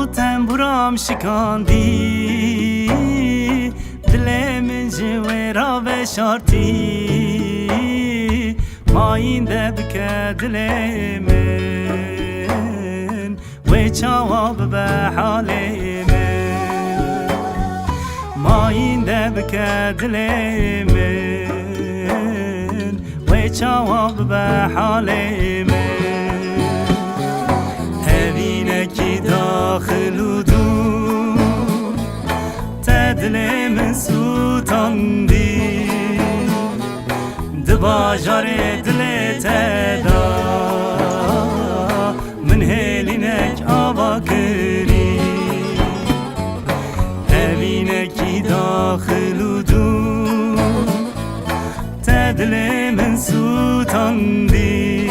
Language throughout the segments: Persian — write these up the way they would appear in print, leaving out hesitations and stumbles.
و تنبورام شکاندی دل من جویرا بشارتی ماینده بکه دل من و چاواب به حال من ماینده بکه دل من و چاواب به حال من هرینکی داخل و دور تدل من سوتاندی دباجار دل تدا من هلینک آوا کری هرینکی داخل و دور تدل من سوتاندی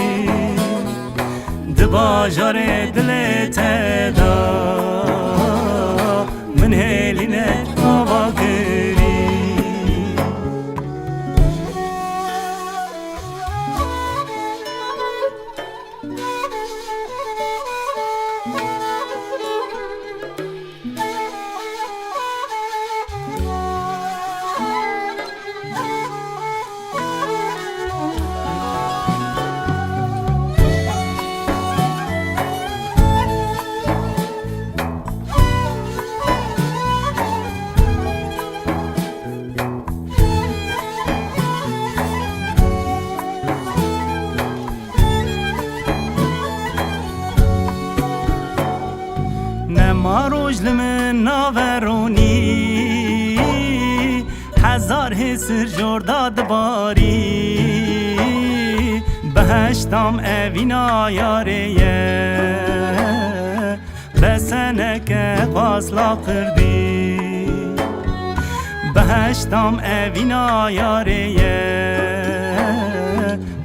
دباجار دل تدا من هلینک آوا کری نما روز لمن ناورونی هزار حسر جرداد باری بهشتم اوینا یاریه بسنک قاسلا کردی بهشتم اوینا یاریه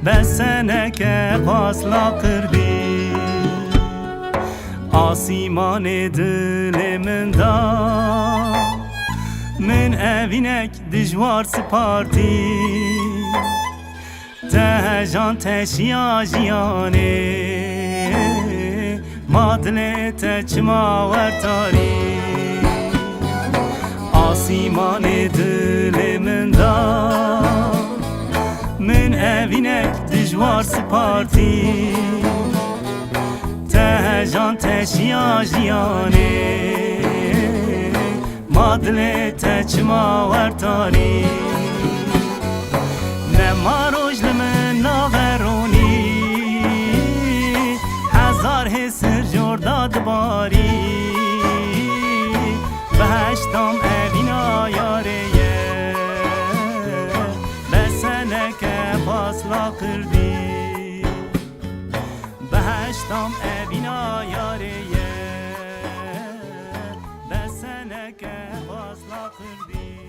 بسنک قاسلا کردی آسیمان دل من دا من اوینک دجوار سپارتی تهجان تشیا جیانه ما دل تچما ورتاری آسیمان دل من دا من اوینک دجوار سپارتی تهجان تشیا جیانه مادل تچما ورتاری نما روز لمن ناورونی هزار حسر جرداد باری بهشتم اوینا یاریه بسنک فاصلا کردی بهشتم اوینا یاریه بسنک فاصلا کردی